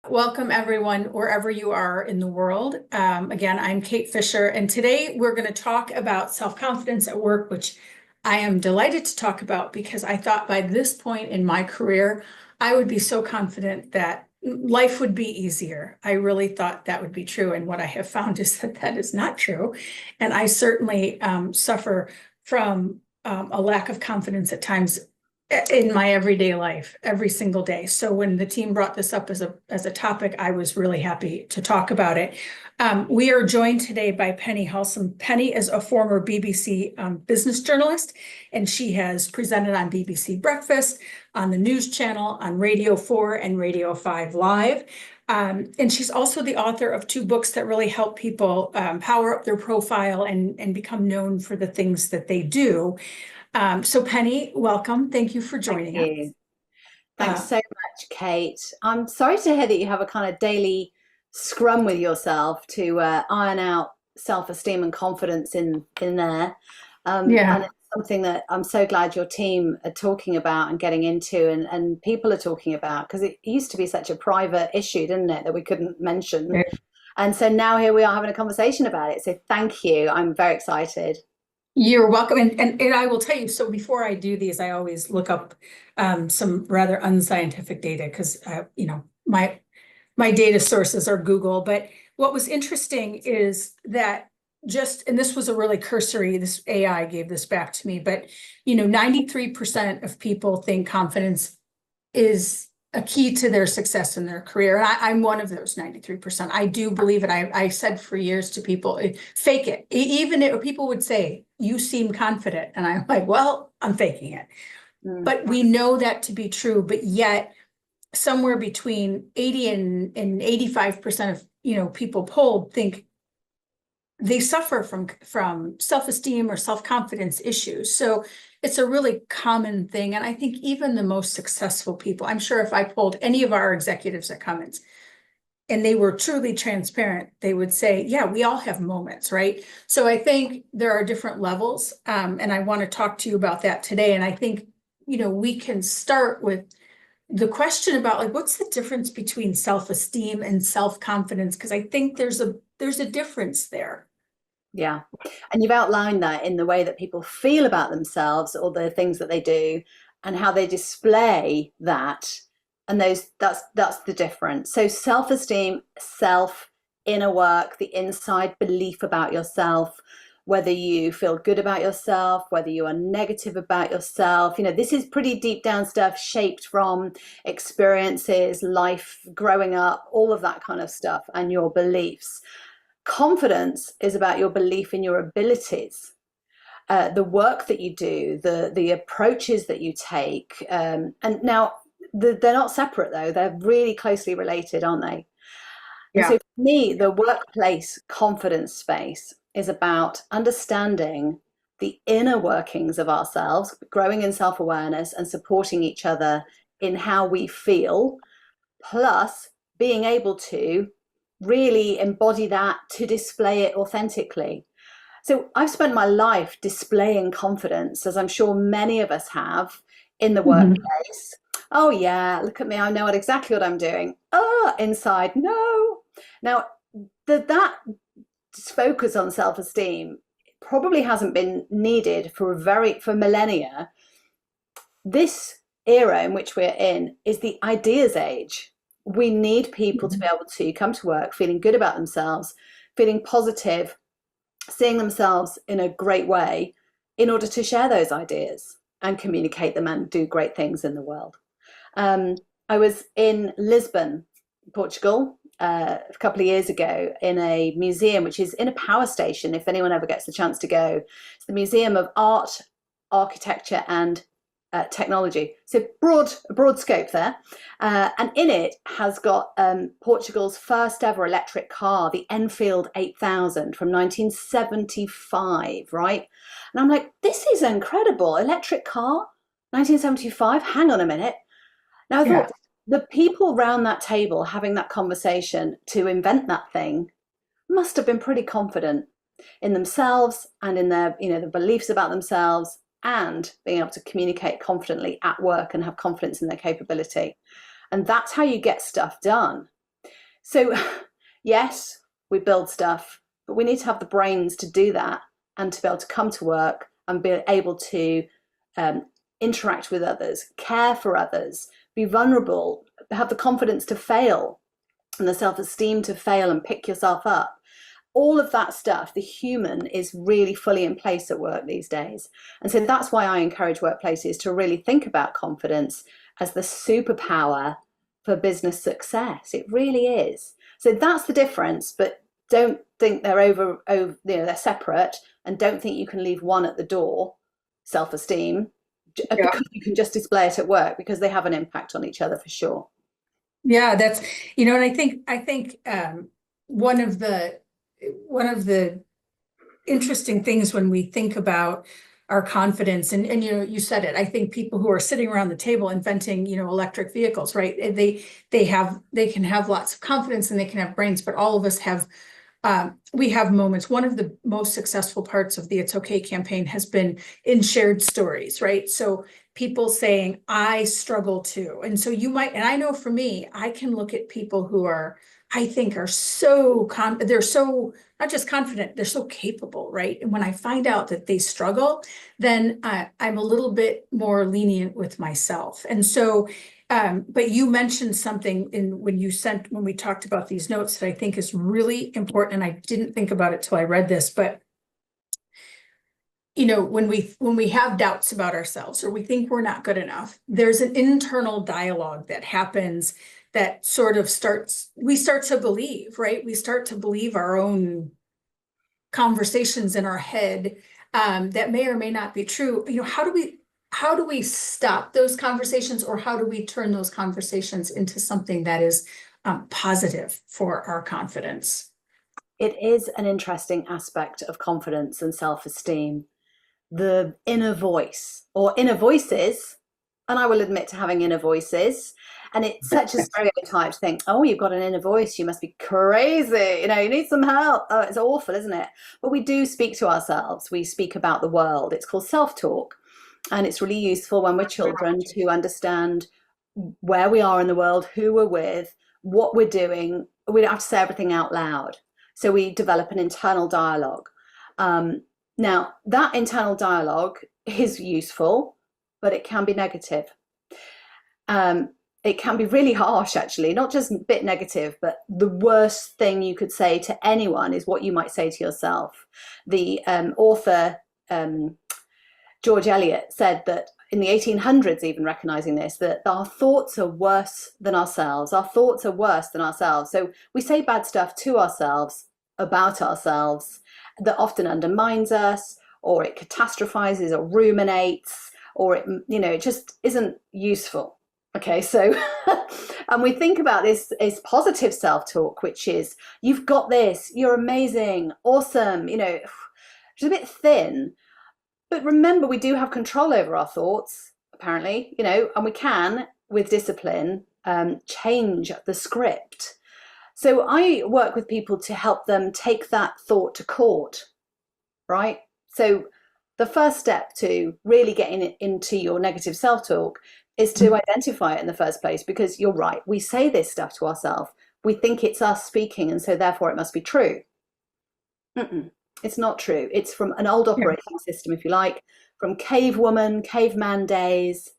Welcome everyone, wherever you are in the world. Again, I'm Kate Fisher, and today we're going to talk about self-confidence at work, which I am delighted to talk about because I thought by this point in my career, I would be so confident that life would be easier. I really thought that would be true, and what I have found is that that is not true. And I certainly suffer from a lack of confidence at times in my everyday life, every single day. So when the team brought this up as a topic, I was really happy to talk about it. We are joined today by Penny Halsam. Penny is a former BBC business journalist, and she has presented on BBC Breakfast, on the News Channel, on Radio 4 and Radio 5 Live. And she's also the author of two books that really help people power up their profile and become known for the things that they do. So Penny, welcome. Thank you for joining us. Thanks so much, Kate. I'm sorry to hear that you have a kind of daily scrum with yourself to iron out self-esteem and confidence in there. And it's something that I'm so glad your team are talking about and getting into and people are talking about, because it used to be such a private issue, didn't it, that we couldn't mention. Yeah. And so now here we are having a conversation about it. So thank you. I'm very excited. You're welcome. And I will tell you, so before I do these, I always look up some rather unscientific data because, my data sources are Google. But what was interesting is that and this was a really cursory, this AI gave this back to me, but, 93% of people think confidence is a key to their success in their career. And I'm one of those 93%. I do believe it. I said for years to people, fake it. Even if people would say, you seem confident. And I'm like, well, I'm faking it. But we know that to be true. But yet somewhere between 80 and 85% of, people polled think they suffer from self-esteem or self-confidence issues. So it's a really common thing. And I think even the most successful people, I'm sure if I polled any of our executives at Cummins and they were truly transparent, they would say, yeah, we all have moments, right? So I think there are different levels. And I want to talk to you about that today. And I think, we can start with the question about like, what's the difference between self-esteem and self-confidence? Because I think there's a difference there. Yeah. And you've outlined that in the way that people feel about themselves or the things that they do and how they display that. And that's the difference. So self-esteem, inner work, the inside belief about yourself, whether you feel good about yourself, whether you are negative about yourself, this is pretty deep down stuff shaped from experiences, life, growing up, all of that kind of stuff and your beliefs. Confidence is about your belief in your abilities, the work that you do, the approaches that you take. And now they're not separate though. They're really closely related, aren't they? Yeah. And so for me, the workplace confidence space is about understanding the inner workings of ourselves, growing in self-awareness and supporting each other in how we feel, plus being able to really embody that to display it authentically. So I've spent my life displaying confidence, as I'm sure many of us have in the workplace. Oh yeah, look at me, I know exactly what I'm doing. Oh, inside, no. Now, that focus on self-esteem probably hasn't been needed for millennia. This era in which we're in is the ideas age. We need people to be able to come to work feeling good about themselves, feeling positive, seeing themselves in a great way in order to share those ideas and communicate them and do great things in the world. I was in Lisbon, Portugal, a couple of years ago in a museum, which is in a power station, if anyone ever gets the chance to go. It's the Museum of Art, Architecture and technology. So a broad scope there. And in it has got Portugal's first ever electric car, the Enfield 8000 from 1975, right? And I'm like, this is incredible. Electric car, 1975, hang on a minute. Now I thought the people around that table having that conversation to invent that thing must have been pretty confident in themselves and in their, the beliefs about themselves, and being able to communicate confidently at work and have confidence in their capability. And that's how you get stuff done. So yes, we build stuff, but we need to have the brains to do that and to be able to come to work and be able to um, interact with others, care for others, be vulnerable, have the confidence to fail and the self-esteem to fail and pick yourself up. All of that stuff, the human is really fully in place at work these days. And so that's why I encourage workplaces to really think about confidence as the superpower for business success. It really is. So that's the difference, but don't think they're they're separate, and don't think you can leave one at the door, self-esteem, because you can just display it at work, because they have an impact on each other for sure. Yeah, that's, and I think one of the interesting things when we think about our confidence, and you said it, I think people who are sitting around the table inventing, electric vehicles, right? They can have lots of confidence and they can have brains, but all of us have we have moments. One of the most successful parts of the It's Okay campaign has been in shared stories, right? So people saying, I struggle too. And so and I know for me, I can look at people who I think are they're so not just confident, they're so capable, right? And when I find out that they struggle, then I'm a little bit more lenient with myself. And so but you mentioned something when we talked about these notes that I think is really important, and I didn't think about it till I read this, but when we have doubts about ourselves or we think we're not good enough, there's an internal dialogue that happens that we start to believe, right? We start to believe our own conversations in our head that may or may not be true. How do we stop those conversations, or how do we turn those conversations into something that is positive for our confidence? It is an interesting aspect of confidence and self-esteem, the inner voice or inner voices. And I will admit to having inner voices. And it's such a stereotype to think, oh, you've got an inner voice, you must be crazy, you need some help. Oh, it's awful, isn't it? But we do speak to ourselves. We speak about the world. It's called self-talk. And it's really useful when we're children to understand where we are in the world, who we're with, what we're doing. We don't have to say everything out loud. So we develop an internal dialogue. Now, that internal dialogue is useful, but it can be negative. It can be really harsh, actually, not just a bit negative, but the worst thing you could say to anyone is what you might say to yourself. The author, George Eliot, said that in the 1800s, even recognizing this, that our thoughts are worse than ourselves. Our thoughts are worse than ourselves. So we say bad stuff to ourselves, about ourselves, that often undermines us, or it catastrophizes or ruminates, or it just isn't useful. Okay, so and we think about this as positive self-talk, which is, you've got this, you're amazing, awesome, it's a bit thin. But remember, we do have control over our thoughts, apparently, and we can, with discipline, change the script. So I work with people to help them take that thought to court, right? So the first step to really getting into your negative self-talk is to identify it in the first place, because you're right, we say this stuff to ourselves. We think it's us speaking, and so therefore it must be true. It's not true. It's from an old operating system, if you like, from caveman days,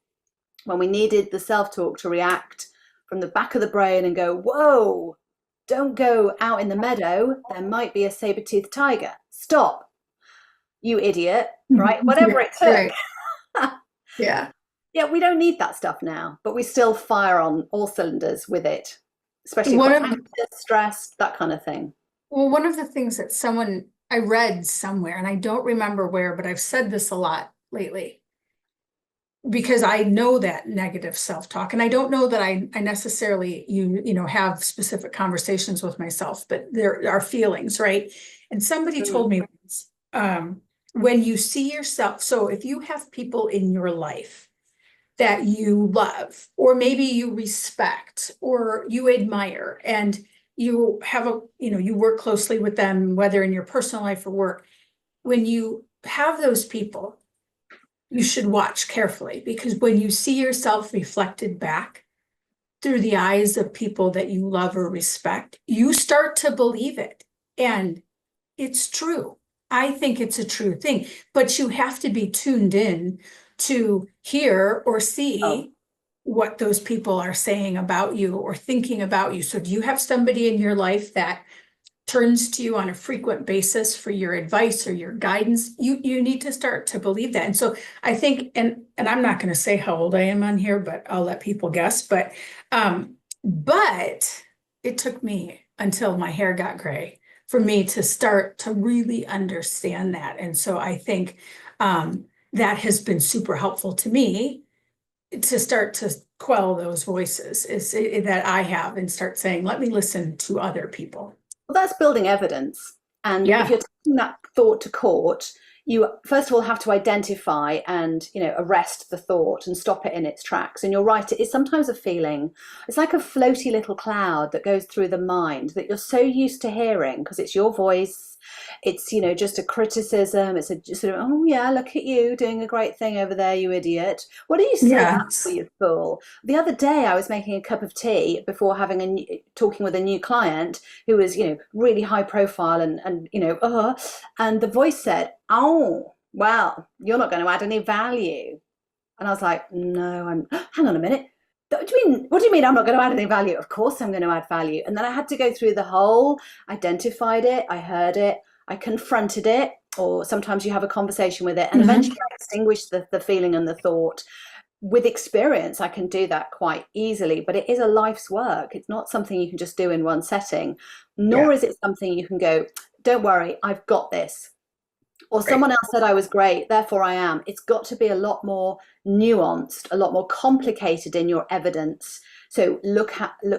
when we needed the self-talk to react from the back of the brain and go, whoa, don't go out in the meadow. There might be a saber-toothed tiger. Stop, you idiot, right? Whatever it took. Right. Yeah. Yeah, we don't need that stuff now, but we still fire on all cylinders with it, especially if we're anxious, stressed, that kind of thing. Well, one of the things that I read somewhere, and I don't remember where, but I've said this a lot lately, because I know that negative self-talk, and I don't know that I necessarily have specific conversations with myself, but there are feelings, right? And somebody told me once, when you see yourself, so if you have people in your life that you love, or maybe you respect, or you admire, and you have you work closely with them, whether in your personal life or work, when you have those people, you should watch carefully, because when you see yourself reflected back, through the eyes of people that you love or respect, you start to believe it. And it's true. I think it's a true thing, but you have to be tuned in to hear or see what those people are saying about you or thinking about you. So do you have somebody in your life that turns to you on a frequent basis for your advice or your guidance? You need to start to believe that. And so I think, and I'm not going to say how old I am on here, but I'll let people guess. But it took me until my hair got gray for me to start to really understand that. And so I think that has been super helpful to me to start to quell those voices that I have and start saying, let me listen to other people. Well, that's building evidence. And if you're taking that thought to court, you first of all have to identify and, arrest the thought and stop it in its tracks. And you're right, it is sometimes a feeling. It's like a floaty little cloud that goes through the mind that you're so used to hearing because it's your voice. It's, just a criticism. It's a sort of, oh yeah, look at you doing a great thing over there, you idiot. What do you say that for, you fool? The other day I was making a cup of tea before talking with a new client who was, really high profile and and the voice said, oh, well, you're not going to add any value. And I was like, no, hang on a minute. What do you mean I'm not going to add any value? Of course I'm going to add value. And then I had to go through the whole, identified it, I heard it, I confronted it, or sometimes you have a conversation with it, and eventually I extinguished the feeling and the thought. With experience, I can do that quite easily, but it is a life's work. It's not something you can just do in one setting, nor is it something you can go, don't worry, I've got this. Or someone else said I was great, therefore I am. It's got to be a lot more nuanced, a lot more complicated in your evidence. So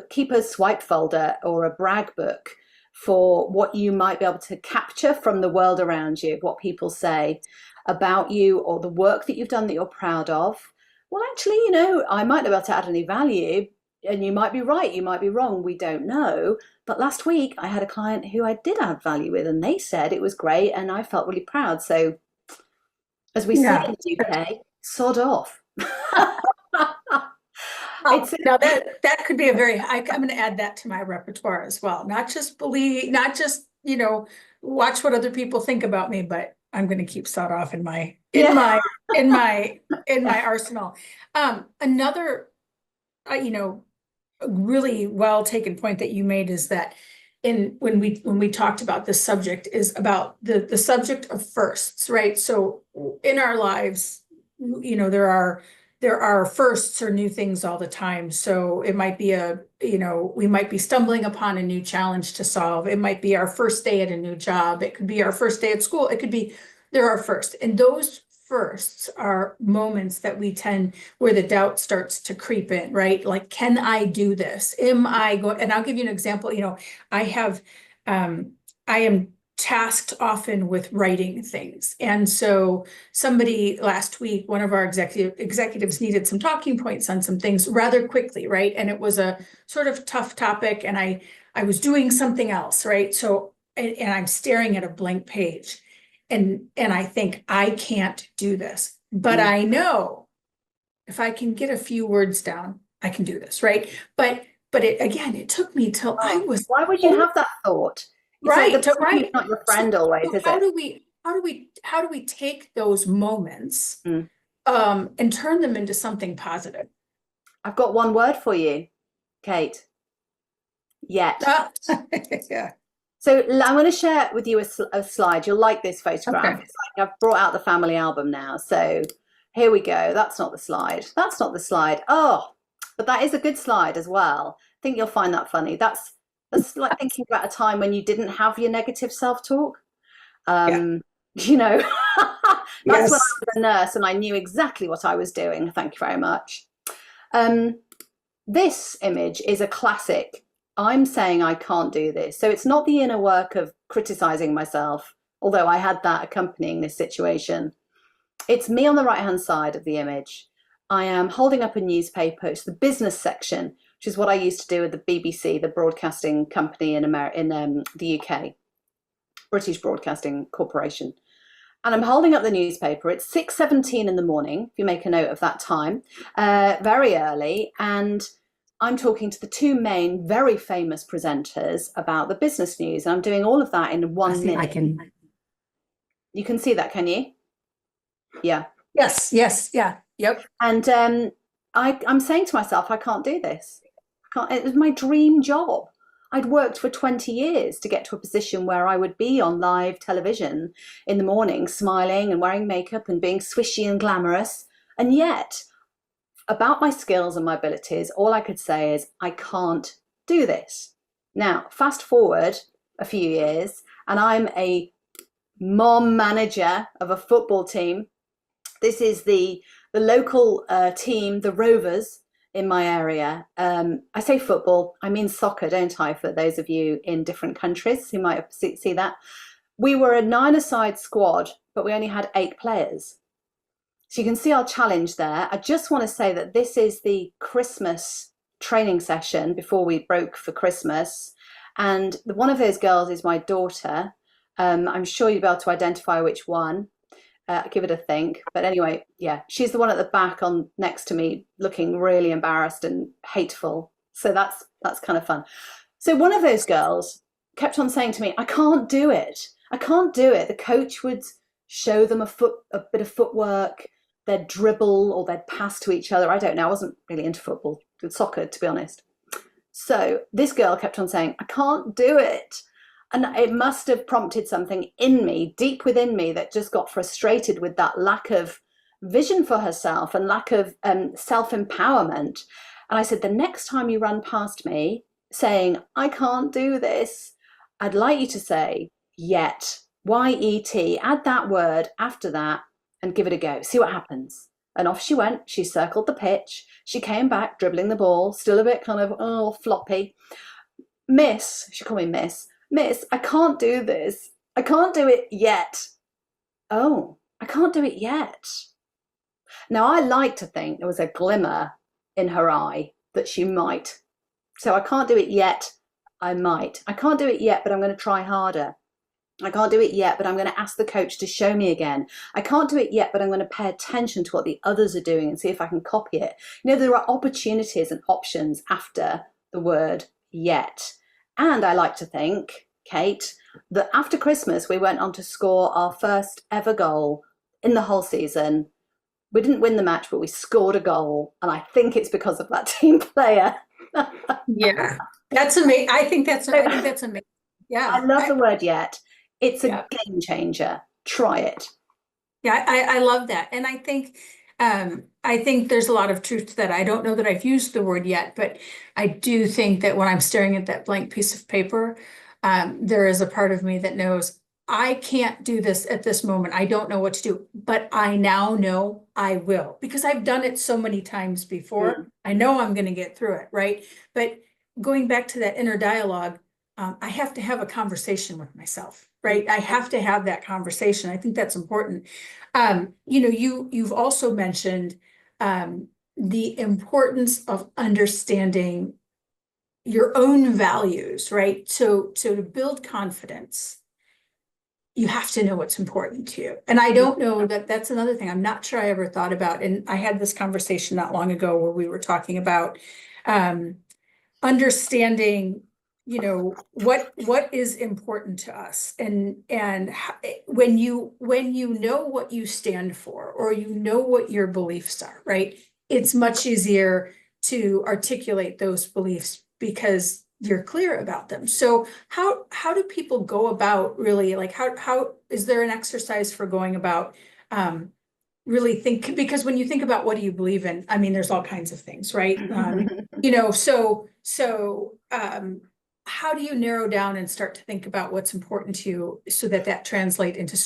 keep a swipe folder or a brag book for what you might be able to capture from the world around you, what people say about you or the work that you've done that you're proud of. Well, actually, I might not be able to add any value, and you might be right, you might be wrong, we don't know. But last week I had a client who I did add value with, and they said it was great, and I felt really proud. So, as we say in the UK, sod off. Now that could be I'm going to add that to my repertoire as well. Not just watch what other people think about me, but I'm going to keep sod off in my arsenal. Another, a really well taken point that you made is that when we talked about this subject is about the subject of firsts, right? So in our lives, there are firsts or new things all the time. So it might be we might be stumbling upon a new challenge to solve. It might be our first day at a new job. It could be our first day at school. It could be, there are firsts. And those firsts are moments that where the doubt starts to creep in, right? Like, can I do this? Am I going? And I'll give you an example. I am tasked often with writing things. And so somebody last week, one of our executives needed some talking points on some things rather quickly, right? And it was a sort of tough topic, and I was doing something else, right? So, and I'm staring at a blank page. And I think I can't do this, but I know if I can get a few words down, I can do this, right? But it took me till I was. Why would you have that thought? Right, right. Not your friend always, is it? How do we take those moments and turn them into something positive? I've got one word for you, Kate. Yet. Yeah. So I'm going to share with you a slide. You'll like this photograph. Okay. It's like I've brought out the family album now. So here we go. That's not the slide. That's not the slide. Oh, but that is a good slide as well. I think you'll find that funny. That's like thinking about a time when you didn't have your negative self-talk. That's when I was a nurse and I knew exactly what I was doing. Thank you very much. This image is a classic. I'm saying I can't do this. So it's not the inner work of criticizing myself, although I had that accompanying this situation. It's me on the right-hand side of the image. I am holding up a newspaper. It's the business section, which is what I used to do with the BBC, the broadcasting company in the UK, British Broadcasting Corporation. And I'm holding up the newspaper. It's 6:17 in the morning, if you make a note of that time, very early. And I'm talking to the two main very famous presenters about the business news, and I'm doing all of that in 1 minute. I can. You can see that, can you? Yeah. Yes. Yeah. Yep. And I'm saying to myself, I can't do this. It was my dream job. I'd worked for 20 years to get to a position where I would be on live television in the morning, smiling and wearing makeup and being swishy and glamorous. And yet, about my skills and my abilities, all I could say is, I can't do this. Now, fast forward a few years, and I'm a mom manager of a football team. This is the local team, the Rovers, in my area. I say football, I mean soccer, don't I, for those of you in different countries who might see that. We were a 9-a-side squad, but we only had 8 players. So you can see our challenge there. I just want to say that this is the Christmas training session before we broke for Christmas. And one of those girls is my daughter. I'm sure you'll be able to identify which one. Give it a think. But anyway, yeah, she's the one at the back on next to me looking really embarrassed and hateful. So that's kind of fun. So one of those girls kept on saying to me, I can't do it. I can't do it. The coach would show them a bit of footwork, they'd dribble or they'd pass to each other. I don't know. I wasn't really into football, soccer, to be honest. So this girl kept on saying, I can't do it. And it must have prompted something in me, deep within me, that just got frustrated with that lack of vision for herself and lack of self-empowerment. And I said, the next time you run past me saying, I can't do this, I'd like you to say, yet, Y-E-T, add that word after that and give it a go. See what happens. And off she went. She circled the pitch. She came back, dribbling the ball, still a bit kind of, floppy. Miss, she called me Miss, I can't do this. I can't do it yet. Oh, I can't do it yet. Now, I like to think there was a glimmer in her eye that she might. So I can't do it yet. I might. I can't do it yet, but I'm going to try harder. I can't do it yet, but I'm going to ask the coach to show me again. I can't do it yet, but I'm going to pay attention to what the others are doing and see if I can copy it. You know, there are opportunities and options after the word yet. And I like to think, Kate, that after Christmas, we went on to score our first ever goal in the whole season. We didn't win the match, but we scored a goal. And I think it's because of that team player. Yeah, that's amazing. I think that's amazing. Yeah. I love the word yet. It's a game changer. Try it. Yeah, I love that. And I think there's a lot of truth to that. I don't know that I've used the word yet, but I do think that when I'm staring at that blank piece of paper, there is a part of me that knows I can't do this at this moment. I don't know what to do, but I now know I will because I've done it so many times before. Mm. I know I'm going to get through it, right? But going back to that inner dialogue, I have to have a conversation with myself, right? I have to have that conversation. I think that's important. You've also mentioned the importance of understanding your own values, right? So to build confidence, you have to know what's important to you. And I don't know that's another thing I'm not sure I ever thought about. And I had this conversation not long ago where we were talking about understanding what is important to us and when you know what you stand for or what your beliefs are, right? It's much easier to articulate those beliefs because you're clear about them. So how do people go about really like how is there an exercise for going about really think, because when you think about what do you believe in, I mean there's all kinds of things, right? How do you narrow down and start to think about what's important to you so that translates into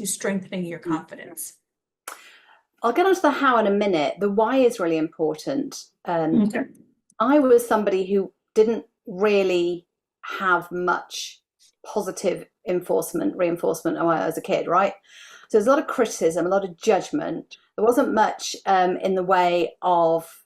strengthening your confidence? I'll get onto the how in a minute. The why is really important. Okay. I was somebody who didn't really have much positive reinforcement when I was a kid, right? So there's a lot of criticism, a lot of judgment. There wasn't much in the way of,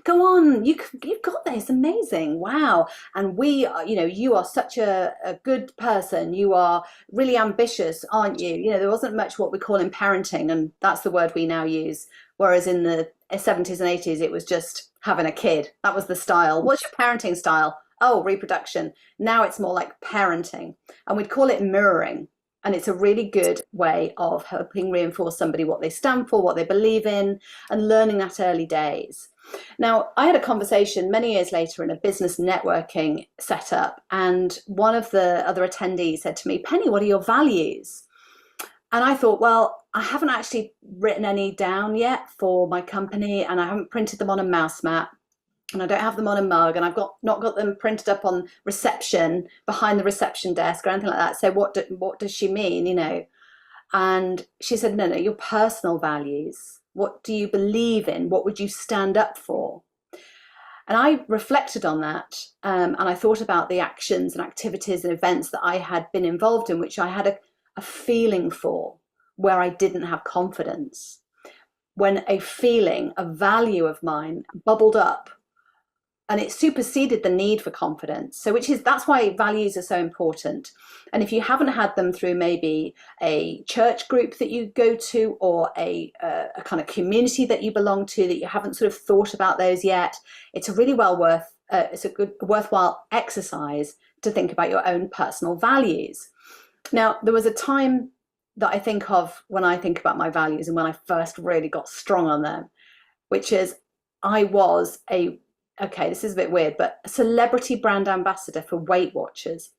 go on, you've got this, amazing, wow. And you are such a good person. You are really ambitious, aren't you? There wasn't much what we call in parenting, and that's the word we now use Whereas in the 70s and 80s, it was just having a kid. That was the style. What's your parenting style? Oh, reproduction. Now it's more like parenting. And we'd call it mirroring. And it's a really good way of helping reinforce somebody what they stand for, what they believe in, and learning that early days. Now, I had a conversation many years later in a business networking setup, and one of the other attendees said to me, Penny, what are your values? And I thought, well, I haven't actually written any down yet for my company, and I haven't printed them on a mouse mat, and I don't have them on a mug, and I've not got them printed up on reception behind the reception desk or anything like that. So what does she mean, you know? And she said, no, your personal values. What do you believe in? What would you stand up for? And I reflected on that, and I thought about the actions and activities and events that I had been involved in, which I had a feeling for, where I didn't have confidence. When a feeling, a value of mine bubbled up, and it superseded the need for confidence. So that's why values are so important. And if you haven't had them through maybe a church group that you go to, or a kind of community that you belong to, that you haven't sort of thought about those yet, it's a really worthwhile exercise to think about your own personal values. Now, there was a time that I think of when I think about my values and when I first really got strong on them, which is I was okay, this is a bit weird, but a celebrity brand ambassador for Weight Watchers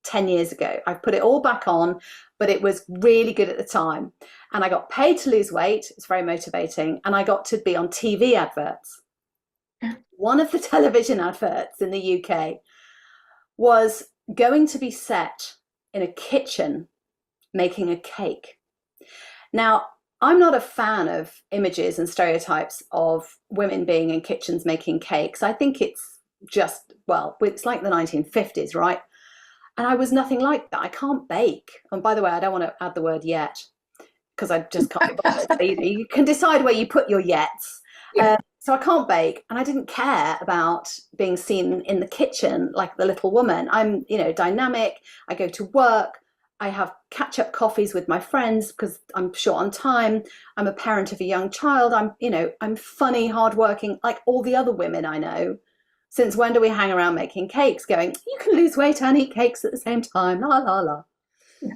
10 years ago. I've put it all back on, but it was really good at the time. And I got paid to lose weight. It's very motivating. And I got to be on TV adverts. One of the television adverts in the UK was going to be set in a kitchen making a cake. Now, I'm not a fan of images and stereotypes of women being in kitchens making cakes. I think it's just, well, it's like the 1950s, right? And I was nothing like that. I can't bake. And by the way, I don't want to add the word yet, because I just can't be bothered. You can decide where you put your yets. Yeah. So I can't bake, and I didn't care about being seen in the kitchen like the little woman. I'm, dynamic. I go to work. I have catch-up coffees with my friends because I'm short on time. I'm a parent of a young child. I'm funny, hardworking, like all the other women I know. Since when do we hang around making cakes going, you can lose weight and eat cakes at the same time, la, la, la. Yeah.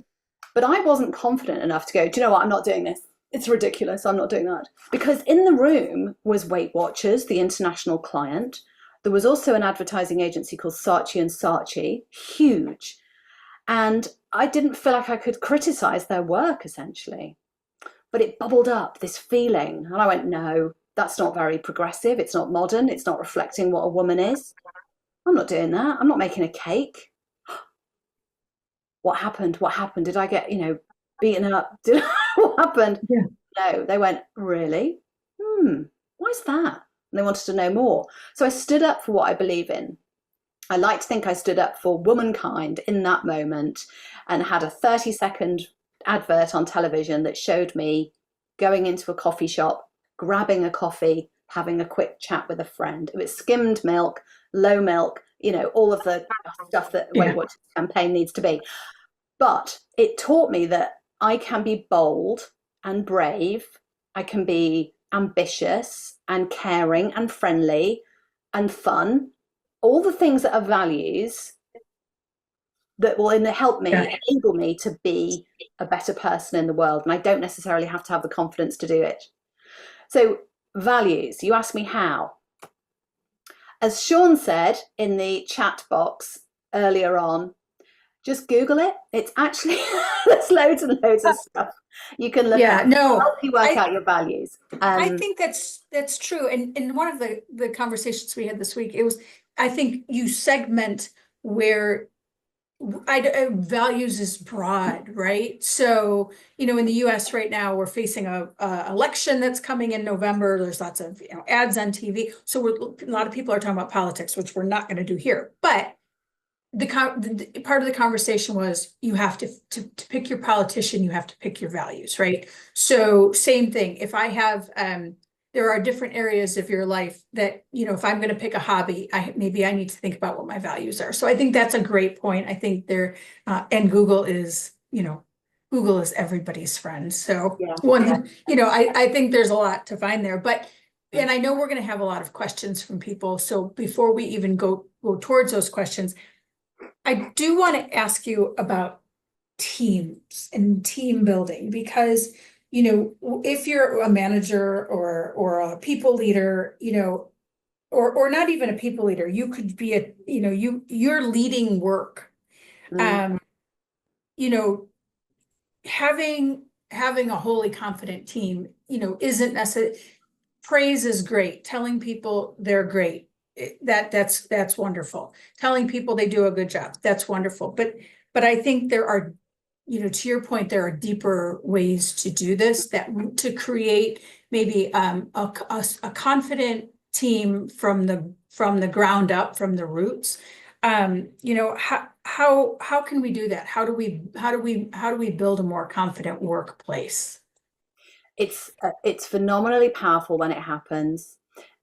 But I wasn't confident enough to go, do you know what, I'm not doing this. It's ridiculous, I'm not doing that. Because in the room was Weight Watchers, the international client. There was also an advertising agency called Saatchi & Saatchi, huge. And I didn't feel like I could criticize their work, essentially. But it bubbled up, this feeling. And I went, no, that's not very progressive. It's not modern. It's not reflecting what a woman is. I'm not doing that. I'm not making a cake. What happened? What happened? Did I get, beaten up? What happened? Yeah. No, they went, really? Why's that? And they wanted to know more. So I stood up for what I believe in. I like to think I stood up for womankind in that moment, and had a 30-second advert on television that showed me going into a coffee shop, grabbing a coffee, having a quick chat with a friend. It was skimmed milk, low milk, all of the stuff that Weight Watchers campaign needs to be. But it taught me that I can be bold and brave. I can be ambitious and caring and friendly and fun. All the things that are values that will help me, enable me to be a better person in the world. And I don't necessarily have to have the confidence to do it. So values, you asked me how. As Sean said in the chat box earlier on, just Google it. It's actually, there's loads and loads of stuff you can look at to help you work out your values. I think that's true. And in one of the conversations we had this week, I think you segment where values is broad, right? So, in the US right now, we're facing a election that's coming in November. There's lots of ads on TV. So a lot of people are talking about politics, which we're not going to do here. But the part of the conversation was you have to pick your politician, you have to pick your values, right? So same thing. If I have there are different areas of your life that, if I'm going to pick a hobby, maybe I need to think about what my values are. So I think that's a great point. I think and Google is Google is everybody's friend. So Yeah. I think there's a lot to find there, and I know we're going to have a lot of questions from people. So before we even go towards those questions, I do want to ask you about teams and team building, because, if you're a manager or a people leader, or not even a people leader, you could be you're leading work. Mm. You know, having a wholly confident team, isn't necessary. Praise is great. Telling people they're great, that's wonderful. Telling people they do a good job, that's wonderful. But I think there are, to your point, there are deeper ways to do this, that to create maybe a confident team from the ground up, from the roots. How can we do that? How do we build a more confident workplace? It's phenomenally powerful when it happens.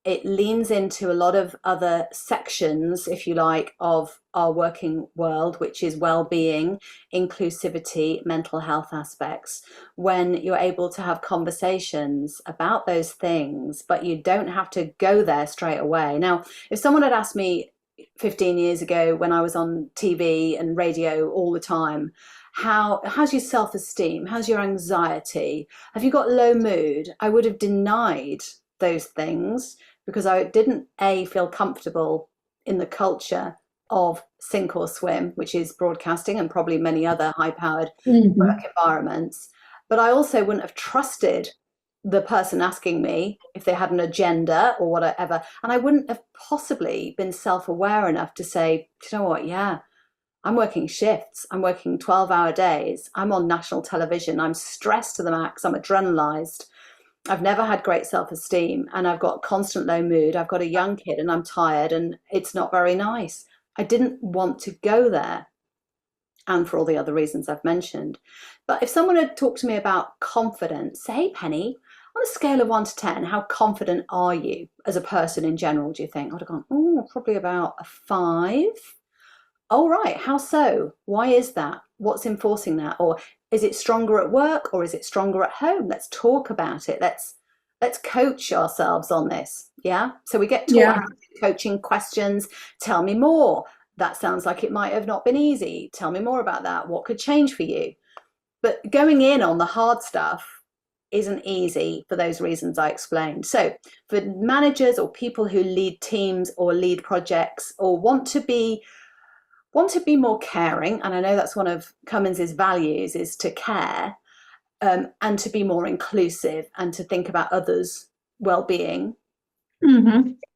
It leans into a lot of other sections, if you like, of our working world, which is well-being, inclusivity, mental health aspects. When you're able to have conversations about those things, but you don't have to go there straight away. Now, if someone had asked me 15 years ago, when I was on TV and radio all the time, how's your self-esteem? How's your anxiety? Have you got low mood? I would have denied those things, because I didn't feel comfortable in the culture of sink or swim, which is broadcasting and probably many other high-powered work environments. But I also wouldn't have trusted the person asking me if they had an agenda or whatever. And I wouldn't have possibly been self-aware enough to say, you know what, yeah, I'm working shifts, I'm working 12-hour days, I'm on national television, I'm stressed to the max, I'm adrenalized, I've never had great self-esteem, and I've got constant low mood, I've got a young kid and I'm tired and it's not very nice. I didn't want to go there, and for all the other reasons I've mentioned. But if someone had talked to me about confidence, say, hey, Penny, on a scale of 1 to 10, how confident are you as a person in general, do you think? I'd have gone, oh, probably about a 5. Oh, right. How so? Why is that? What's enforcing that? Or is it stronger at work, or is it stronger at home? Let's talk about it. Let's coach ourselves on this. Yeah. So we get taught how to do coaching questions. Tell me more. That sounds like it might have not been easy. Tell me more about that. What could change for you? But going in on the hard stuff isn't easy for those reasons I explained. So for managers or people who lead teams or lead projects or want to be more caring, and I know that's one of Cummins's values, is to care, and to be more inclusive and to think about others' well-being.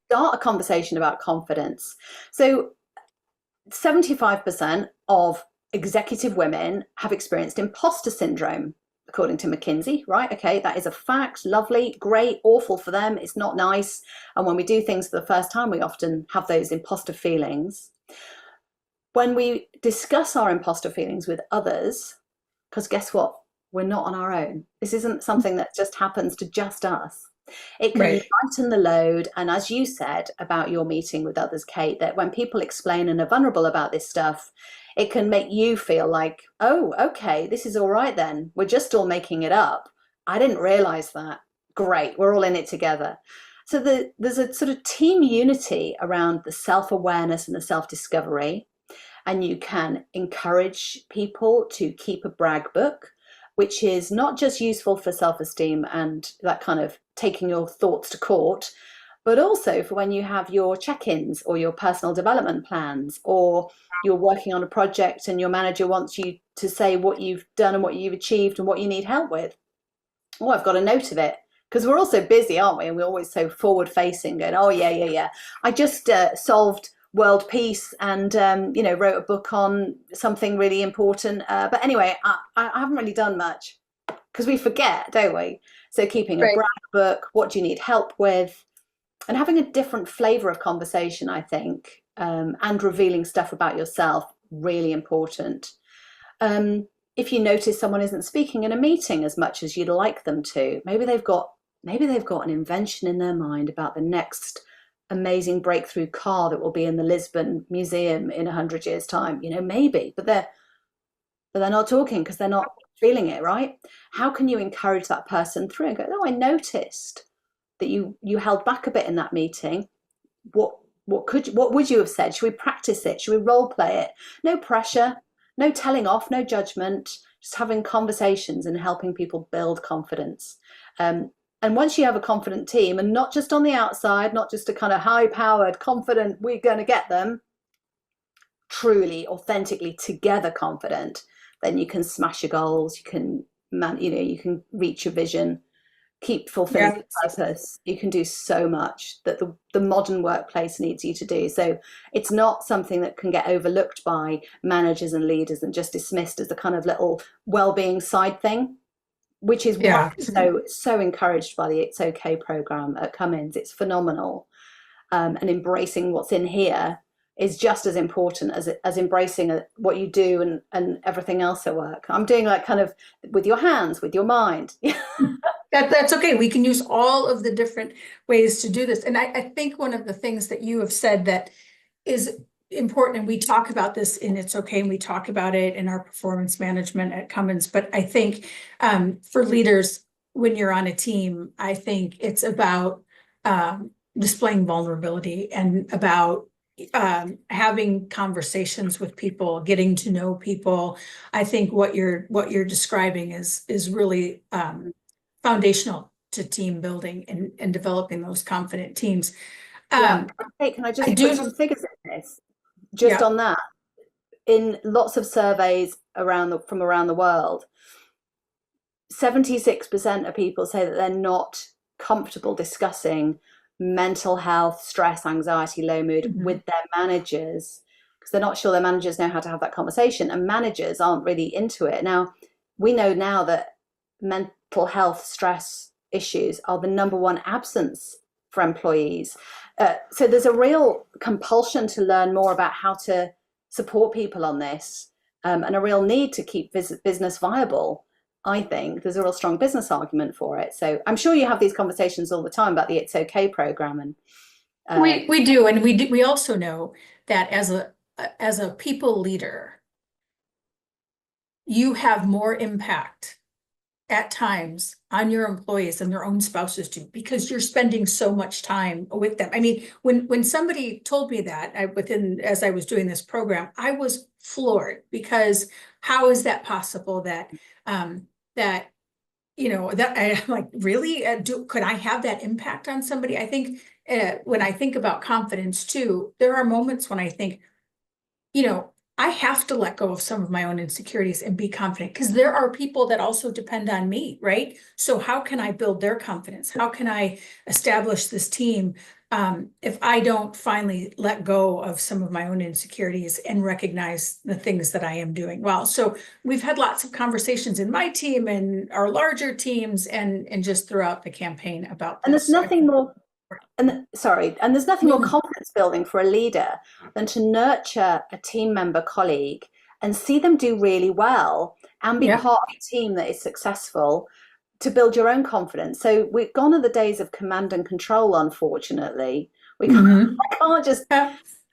Start a conversation about confidence. So 75% of executive women have experienced imposter syndrome, according to McKinsey, right? Okay, that is a fact. Lovely, great, awful for them. It's not nice. And when we do things for the first time, we often have those imposter feelings. When we discuss our imposter feelings with others, because guess what? We're not on our own. This isn't something that just happens to just us. It can lighten the load. And as you said about your meeting with others, Kate, that when people explain and are vulnerable about this stuff, it can make you feel like, oh, okay, this is all right then. We're just all making it up. I didn't realize that. Great, we're all in it together. So there's a sort of team unity around the self-awareness and the self-discovery. And you can encourage people to keep a brag book, which is not just useful for self-esteem and that kind of taking your thoughts to court, but also for when you have your check-ins or your personal development plans, or you're working on a project and your manager wants you to say what you've done and what you've achieved and what you need help with. Oh, I've got a note of it. Because we're all so busy, aren't we? And we're always so forward-facing, going, oh, yeah. I just solved world peace and wrote a book on something really important, but anyway, I haven't really done much, because we forget, don't we? So keeping a brag book, what do you need help with, and having a different flavor of conversation, I think, and revealing stuff about yourself, really important. If you notice someone isn't speaking in a meeting as much as you'd like them to, maybe they've got an invention in their mind about the next amazing breakthrough car that will be in the Lisbon Museum in 100 years' time, maybe, but they're not talking because they're not feeling it, right? How can you encourage that person through and go, oh, I noticed that you held back a bit in that meeting. What would you have said? Should we practice it? Should we role play it? No pressure, no telling off, no judgment, just having conversations and helping people build confidence. And once you have a confident team, and not just on the outside, not just a kind of high-powered, confident, we're going to get them, truly, authentically together confident, then you can smash your goals, you can you can reach your vision, keep fulfilling your purpose. You can do so much that the modern workplace needs you to do. So it's not something that can get overlooked by managers and leaders and just dismissed as a kind of little well-being side thing, which is why I'm so encouraged by the It's Okay program at Cummins. It's phenomenal. And embracing what's in here is just as important as embracing what you do and everything else at work. I'm doing like kind of with your hands, with your mind. That's okay. We can use all of the different ways to do this. And I think one of the things that you have said that is important, and we talk about this in It's Okay, and we talk about it in our performance management at Cummins, but I think for leaders, when you're on a team, I think it's about displaying vulnerability and about having conversations with people, getting to know people. I think what you're describing is really foundational to team building and developing those confident teams. Can I just put some figures in this? Just on that, in lots of surveys from around the world, 76% of people say that they're not comfortable discussing mental health, stress, anxiety, low mood with their managers, because they're not sure their managers know how to have that conversation, and managers aren't really into it. Now, we know now that mental health, stress issues are the #1 absence for employees. So there's a real compulsion to learn more about how to support people on this, and a real need to keep business viable. I think there's a real strong business argument for it. So I'm sure you have these conversations all the time about the It's Okay program. And we do. And we also know that as a people leader, you have more impact at times on your employees and their own spouses do, because you're spending so much time with them. I mean, when somebody told me that as I was doing this program, I was floored, because how is that possible that that I'm like, really, could I have that impact on somebody? I think when I think about confidence too, there are moments when I think, I have to let go of some of my own insecurities and be confident, because there are people that also depend on me, right? So how can I build their confidence? How can I establish this team if I don't finally let go of some of my own insecurities and recognize the things that I am doing well? So we've had lots of conversations in my team and our larger teams and just throughout the campaign about this. And there's nothing more. And there's nothing more confidence building for a leader than to nurture a team member, colleague, and see them do really well and be part of a team that is successful, to build your own confidence. So we've gone are the days of command and control, unfortunately. We can't just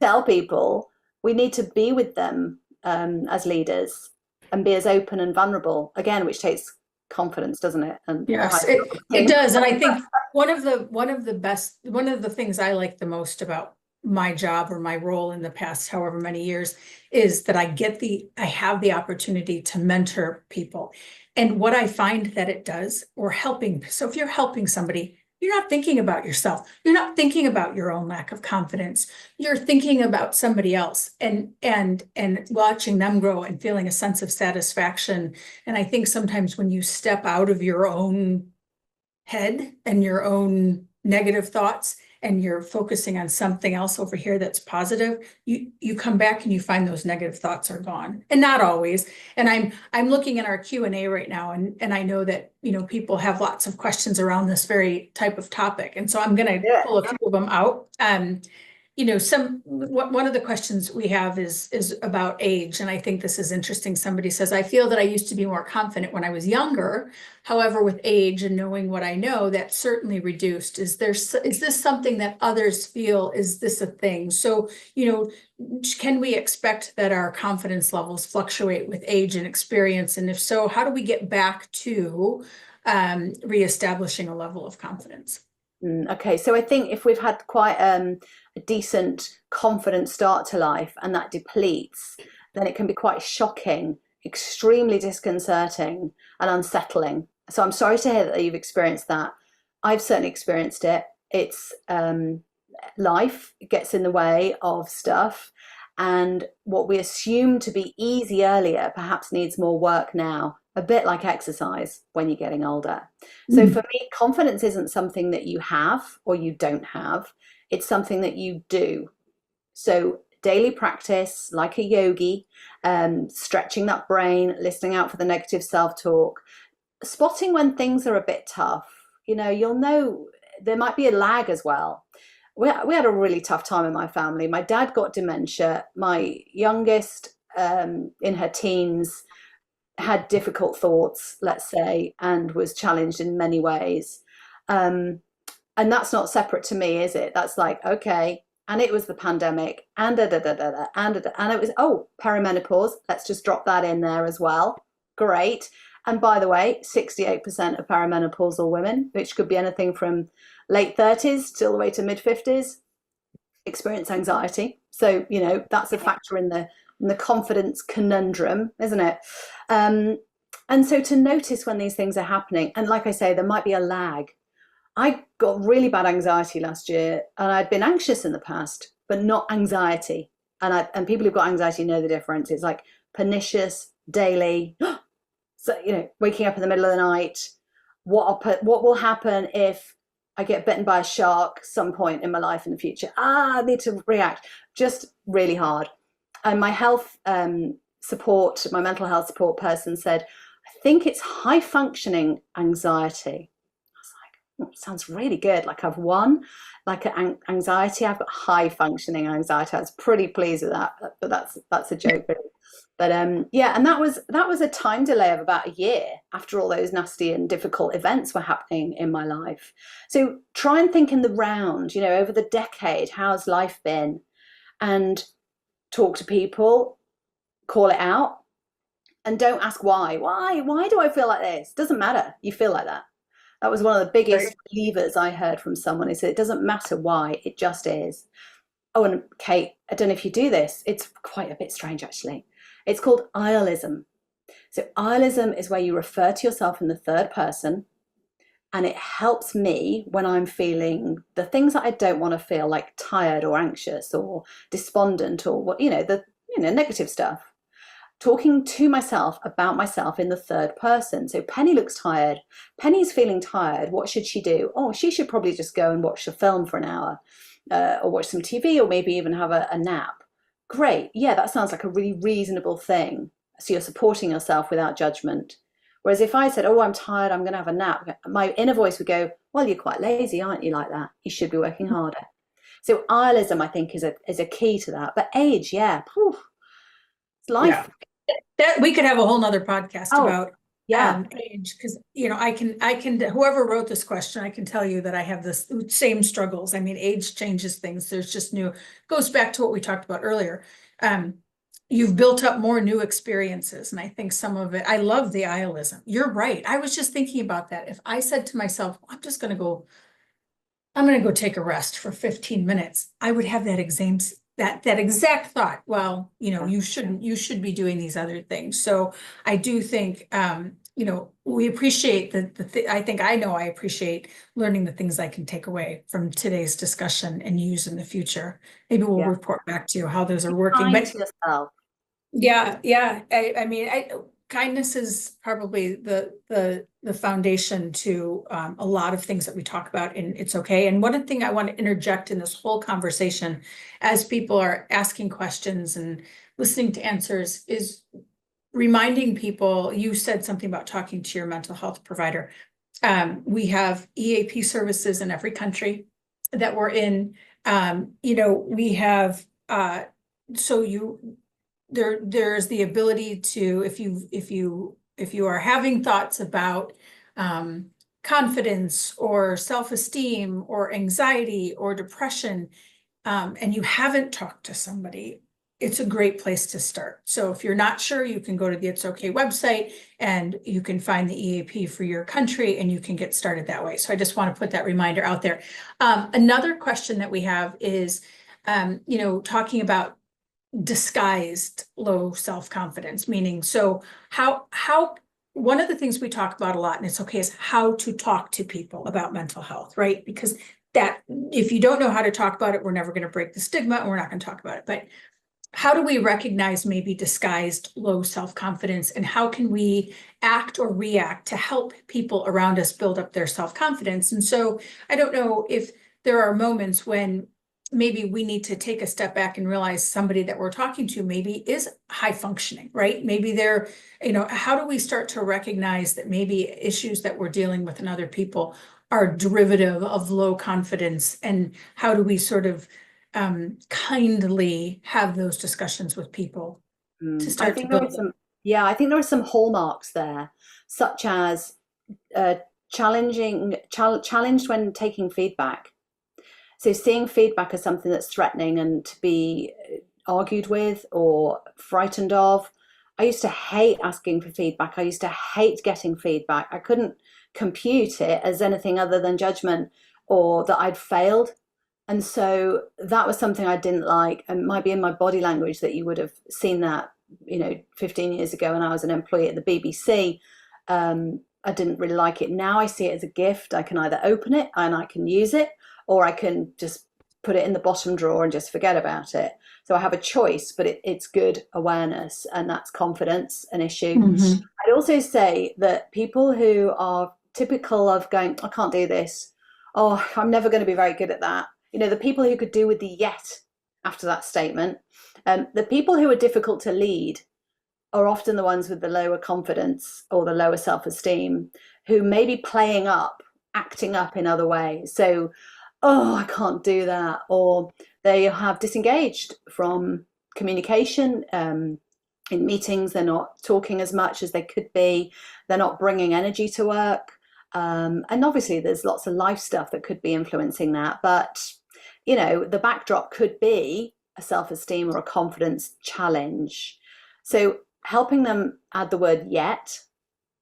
tell people. We need to be with them as leaders and be as open and vulnerable, again, which takes confidence, doesn't it? And yes, it does. And I think one of the things I like the most about my job or my role in the past however many years is that I have the opportunity to mentor people. And what I find that it does, so if you're helping somebody, you're not thinking about yourself. You're not thinking about your own lack of confidence. You're thinking about somebody else and watching them grow and feeling a sense of satisfaction. And I think sometimes when you step out of your own head and your own negative thoughts and you're focusing on something else over here that's positive, you come back and you find those negative thoughts are gone. And not always. And I'm looking at our Q&A right now, and I know that people have lots of questions around this very type of topic. And so I'm going to pull a few of them out. one of the questions we have is about age, and I think this is interesting. Somebody says, I feel that I used to be more confident when I was younger. However, with age and knowing what I know, that certainly reduced. Is this something that others feel? Is this a thing? So, can we expect that our confidence levels fluctuate with age and experience? And if so, how do we get back to reestablishing a level of confidence? Okay, so I think if we've had quite a decent, confident start to life and that depletes, then it can be quite shocking, extremely disconcerting, and unsettling. So I'm sorry to hear that you've experienced that. I've certainly experienced it. It's life gets in the way of stuff, and what we assume to be easy earlier perhaps needs more work now. A bit like exercise when you're getting older. So for me, confidence isn't something that you have or you don't have. It's something that you do. So daily practice, like a yogi, stretching that brain, listening out for the negative self-talk, spotting when things are a bit tough. You'll know there might be a lag as well. We had a really tough time in my family. My dad got dementia. My youngest, in her teens, had difficult thoughts, let's say, and was challenged in many ways. And that's not separate to me, is it? That's like, okay. And it was the pandemic and and it was, perimenopause. Let's just drop that in there as well. Great. And by the way, 68% of perimenopausal women, which could be anything from late 30s till the way to mid 50s, experience anxiety. So, that's a factor in the confidence conundrum, isn't it? And so to notice when these things are happening, and like I say, there might be a lag. I got really bad anxiety last year, and I'd been anxious in the past, but not anxiety. And people who've got anxiety know the difference. It's like pernicious, daily. So, waking up in the middle of the night. What will happen if I get bitten by a shark some point in my life in the future? I need to react. Just really hard. And my health support, my mental health support person said, I think it's high functioning anxiety. I was like, it sounds really good. Like I've won, like anxiety. I've got high functioning anxiety. I was pretty pleased with that, but that's a joke, really. But yeah, and that was a time delay of about a year after all those nasty and difficult events were happening in my life. So try and think in the round, over the decade, how's life been? And talk to people, call it out, and don't ask why. Why do I feel like this? Doesn't matter. You feel like that. That was one of the biggest levers I heard from someone who said it doesn't matter why, it just is. Oh, and Kate, I don't know if you do this. It's quite a bit strange, actually. It's called I'lism. So I'lism is where you refer to yourself in the third person, and it helps me when I'm feeling the things that I don't want to feel, like tired or anxious or despondent or what, the negative stuff. Talking to myself about myself in the third person. So Penny looks tired. Penny's feeling tired. What should she do? Oh, she should probably just go and watch a film for an hour, or watch some TV, or maybe even have a nap. Great. Yeah, that sounds like a really reasonable thing. So you're supporting yourself without judgment. Whereas if I said, oh, I'm tired, I'm going to have a nap, my inner voice would go, well, you're quite lazy, aren't you, like that? You should be working harder. So I'lism, I think, is a key to that. But age, yeah, poof, it's life. Yeah. That we could have a whole nother podcast about age, because I can whoever wrote this question, I can tell you that I have the same struggles. I mean, age changes things. There's just goes back to what we talked about earlier. You've built up more new experiences, and I think some of it, I love the I'lism. You're right. I was just thinking about that. If I said to myself, I'm going to go take a rest for 15 minutes, I would have that exact thought. Well, you should be doing these other things. So I do think, we appreciate I appreciate learning the things I can take away from today's discussion and use in the future. Maybe we'll report back to you how those are working. Kind to yourself. Yeah. I mean, kindness is probably the foundation to a lot of things that we talk about, and it's okay. And one thing I want to interject in this whole conversation, as people are asking questions and listening to answers, is reminding people. You said something about talking to your mental health provider. We have EAP services in every country that we're in. We have, there's the ability to, if you are having thoughts about confidence or self-esteem or anxiety or depression, and you haven't talked to somebody, it's a great place to start. So if you're not sure, you can go to the It's Okay website and you can find the EAP for your country and you can get started that way. So I just want to put that reminder out there. Another question that we have is, talking about disguised low self-confidence, meaning, so how one of the things we talk about a lot, and it's okay, is how to talk to people about mental health, right? Because that, if you don't know how to talk about it, we're never going to break the stigma and we're not going to talk about it. But how do we recognize maybe disguised low self-confidence, and how can we act or react to help people around us build up their self-confidence? And so I don't know if there are moments when maybe we need to take a step back and realize somebody that we're talking to maybe is high functioning, right? Maybe they're, how do we start to recognize that maybe issues that we're dealing with in other people are derivative of low confidence, and how do we sort of kindly have those discussions with people to I start to think there are build some, yeah, I think there are some hallmarks there, such as challenged when taking feedback. So seeing feedback as something that's threatening and to be argued with or frightened of. I used to hate asking for feedback. I used to hate getting feedback. I couldn't compute it as anything other than judgment or that I'd failed. And so that was something I didn't like, and it might be in my body language that you would have seen that, 15 years ago when I was an employee at the BBC. I didn't really like it. Now I see it as a gift. I can either open it and I can use it, or I can just put it in the bottom drawer and just forget about it. So I have a choice, but it's good awareness, and that's confidence, an issue. Mhm. I'd also say that people who are typical of going, I can't do this. Oh, I'm never going to be very good at that. The people who could do with the yet after that statement, the people who are difficult to lead are often the ones with the lower confidence or the lower self-esteem, who may be playing up, acting up in other ways. So, oh, I can't do that. Or they have disengaged from communication. In meetings, they're not talking as much as they could be. They're not bringing energy to work. And obviously there's lots of life stuff that could be influencing that. But, the backdrop could be a self-esteem or a confidence challenge. So helping them add the word yet.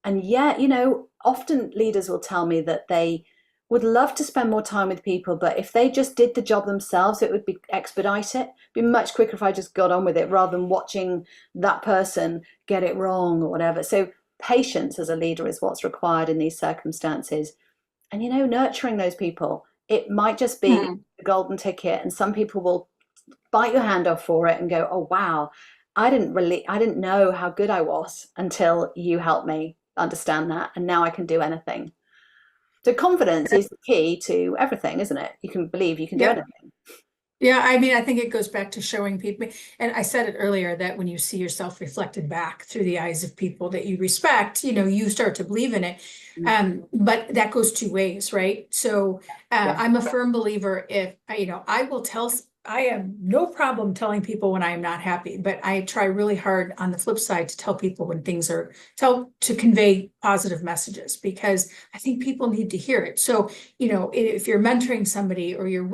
And yet, often leaders will tell me that they would love to spend more time with people, but if they just did the job themselves, it would expedite it. It'd be much quicker if I just got on with it rather than watching that person get it wrong or whatever. So patience as a leader is what's required in these circumstances. And, nurturing those people. It might just be the golden ticket, and some people will bite your hand off for it and go, oh, wow, I didn't know how good I was until you helped me understand that. And now I can do anything. So confidence is the key to everything, isn't it? You can believe you can do Yep. anything. Yeah, I mean, I think it goes back to showing people, and I said it earlier, that when you see yourself reflected back through the eyes of people that you respect, you start to believe in it. But that goes two ways, right? So Yeah. I'm a firm believer, if, I will I have no problem telling people when I am not happy, but I try really hard on the flip side to tell people when things are, to convey positive messages, because I think people need to hear it. So, if you're mentoring somebody or you're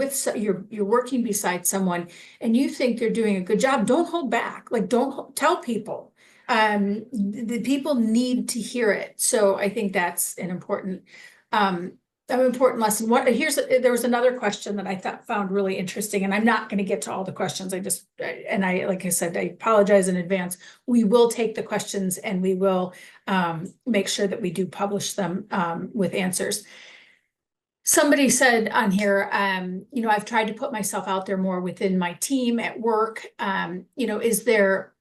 working beside someone and you think they're doing a good job, don't hold back. Like, don't tell people. The people need to hear it. So I think that's an important lesson. There was another question that I found really interesting, and I'm not going to get to all the questions. Like I said, I apologize in advance. We will take the questions and we will make sure that we do publish them with answers. Somebody said on here, I've tried to put myself out there more within my team at work. Is there,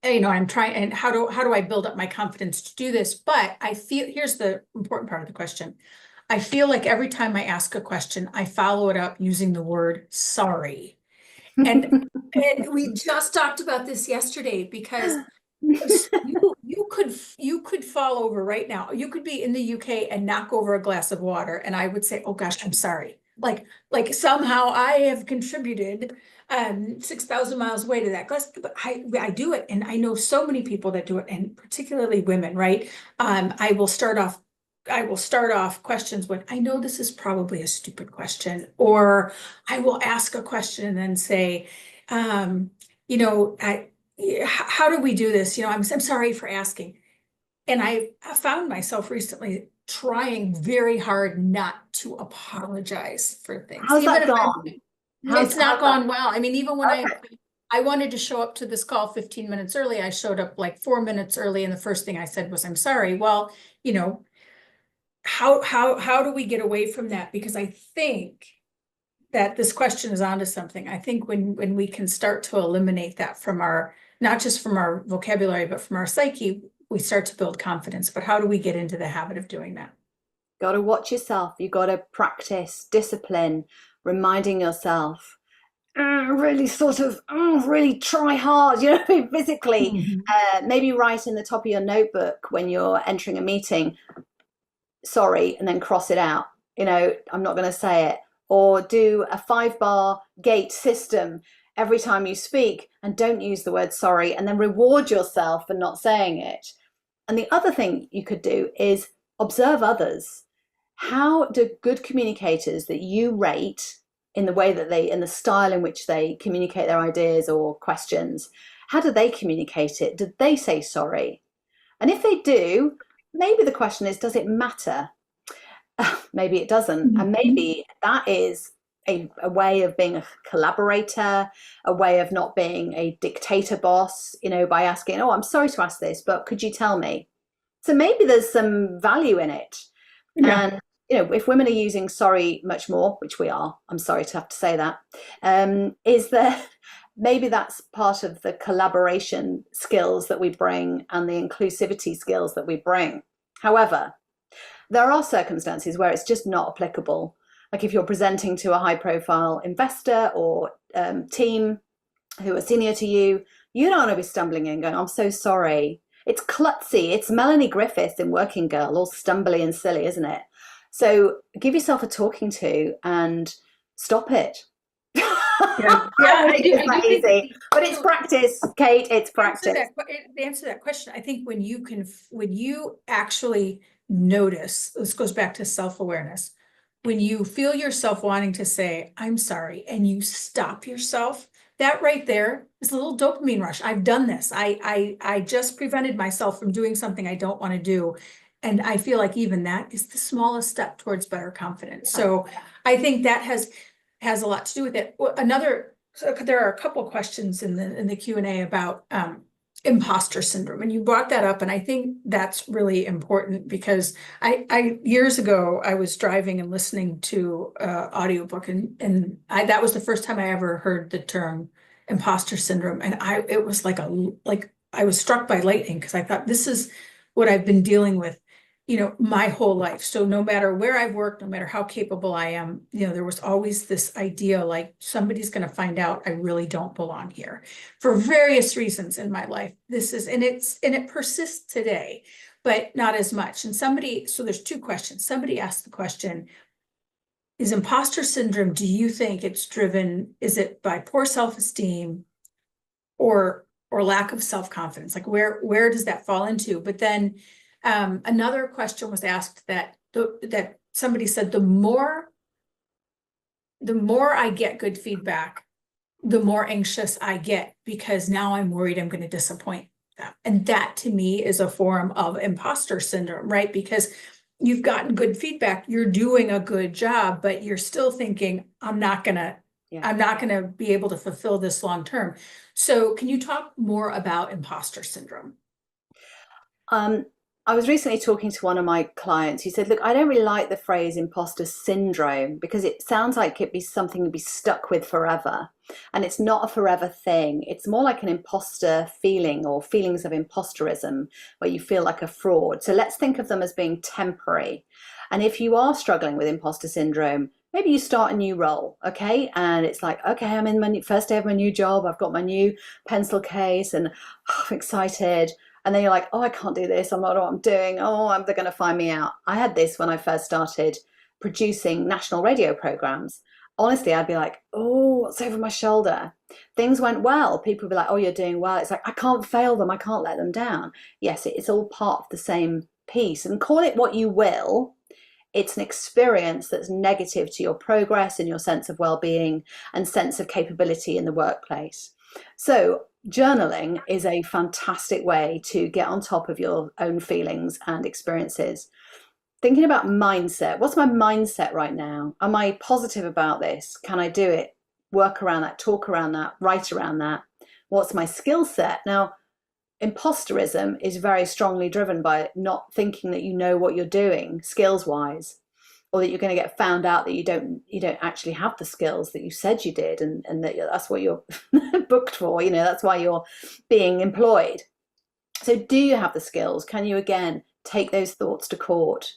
I'm trying, and how do I build up my confidence to do this? But here's the important part of the question. I feel like every time I ask a question, I follow it up using the word sorry. And we just talked about this yesterday, because you could fall over right now. You could be in the UK and knock over a glass of water, and I would say, oh gosh, I'm sorry. like somehow I have contributed 6,000 miles away to that class, but I do it, and I know so many people that do it, and particularly women, right? I will start off questions with, I know this is probably a stupid question, or I will ask a question and then say, you know, how do we do this? You know, I'm sorry for asking. And I found myself recently trying very hard not to apologize for things. How's Even that if gone? it's not how's gone well. I mean, even when Okay. I wanted to show up to this call 15 minutes early, I showed up like 4 minutes early, and the first thing I said was, I'm sorry. Well, you know, how do we get away from that? Because I think that this question is onto something. I think when we can start to eliminate that from our, not just from our vocabulary, but from our psyche, we start to build confidence. But how do we get into the habit of doing that? Got to watch yourself. You got to practice discipline, reminding yourself, really sort of, really try hard, you know, physically. Maybe write in the top of your notebook when you're entering a meeting, sorry, and then cross it out. You know, I'm not going to say it. Or do a 5-bar gate system every time you speak, and don't use the word sorry, and then reward yourself for not saying it. And the other thing you could do is observe others. How do good communicators that you rate in the way that in the style in which they communicate their ideas or questions, how do they communicate it? Did they say sorry? And if they do, maybe the question is, does it matter? Maybe it doesn't. And maybe that is a way of being a collaborator, a way of not being a dictator boss, you know, by asking, oh, I'm sorry to ask this, but could you tell me? So maybe there's some value in it. Yeah. And, you know, if women are using sorry much more, which we are, I'm sorry to have to say that, is there, maybe that's part of the collaboration skills that we bring and the inclusivity skills that we bring. However, there are circumstances where it's just not applicable. Like if you're presenting to a high profile investor or team who are senior to you, you don't want to be stumbling in going, I'm so sorry. It's klutzy. It's Melanie Griffith in Working Girl, all stumbly and silly, isn't it? So give yourself a talking to and stop it. Yeah, I do. It's not easy, but it's practice, Kate. It's practice. To answer that question, I think when you actually notice, this goes back to self-awareness. When you feel yourself wanting to say, I'm sorry, and you stop yourself, that right there is a little dopamine rush. I've done this. I just prevented myself from doing something I don't want to do. And I feel like even that is the smallest step towards better confidence. So I think that has a lot to do with it. So there are a couple questions in the Q&A about imposter syndrome, and you brought that up, and I think that's really important because I years ago I was driving and listening to audiobook, and that was the first time I ever heard the term imposter syndrome, and it was like I was struck by lightning, because I thought, this is what I've been dealing with, you know, my whole life. So no matter where I've worked, no matter how capable I am, you know, there was always this idea like somebody's going to find out I really don't belong here for various reasons in my life. And it persists today, but not as much. And so there's two questions. Somebody asked the question, is imposter syndrome, do you think is it by poor self-esteem or lack of self-confidence? Like where does that fall into? But then another question was asked that somebody said, the more I get good feedback, the more anxious I get, because now I'm worried I'm going to disappoint them. And that to me is a form of imposter syndrome, right? Because you've gotten good feedback, you're doing a good job, but you're still thinking, I'm not going to be able to fulfill this long term. So can you talk more about imposter syndrome? I was recently talking to one of my clients. He said, look, I don't really like the phrase imposter syndrome because it sounds like it'd be something you'd be stuck with forever. And it's not a forever thing. It's more like an imposter feeling or feelings of imposterism where you feel like a fraud. So let's think of them as being temporary. And if you are struggling with imposter syndrome, maybe you start a new role, okay? And it's like, okay, I'm in my first day of my new job. I've got my new pencil case and I'm excited. And then you're like, oh, I can't do this. I'm not what I'm doing. Oh, they're going to find me out. I had this when I first started producing national radio programs, honestly, I'd be like, oh, what's over my shoulder? Things went well. People would be like, oh, you're doing well. It's like, I can't fail them. I can't let them down. Yes, it's all part of the same piece. And call it what you will. It's an experience that's negative to your progress and your sense of well-being and sense of capability in the workplace. So journaling is a fantastic way to get on top of your own feelings and experiences. Thinking about mindset, what's my mindset right now? Am I positive about this? Can I do it? Work around that, talk around that, write around that. What's my skill set? Now, imposterism is very strongly driven by not thinking that you know what you're doing skills wise, or that you're going to get found out that you don't actually have the skills that you said you did, and that's what you're booked for. That's why you're being employed. So do you have the skills? Can you again take those thoughts to court?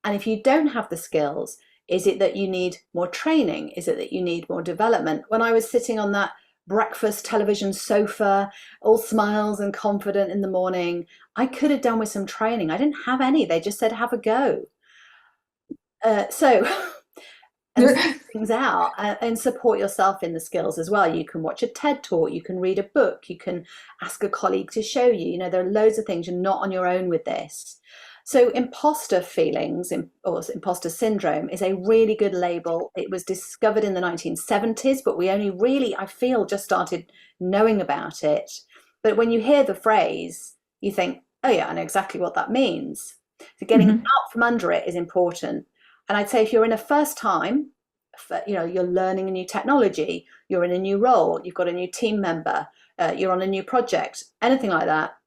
And if you don't have the skills, is it that you need more training? Is it that you need more development? When I was sitting on that breakfast television sofa, all smiles and confident in the morning, I could have done with some training. I didn't have any. They just said, have a go. And things out and support yourself in the skills as well. You can watch a TED talk, you can read a book, you can ask a colleague to show you. There are loads of things. You're not on your own with this. So imposter feelings or imposter syndrome is a really good label. It was discovered in the 1970s, but we only really, I feel, just started knowing about it. But when you hear the phrase, you think, oh yeah, I know exactly what that means. So getting out from under it is important. And I'd say if you're in a first time, you're learning a new technology, you're in a new role, you've got a new team member, you're on a new project, anything like that,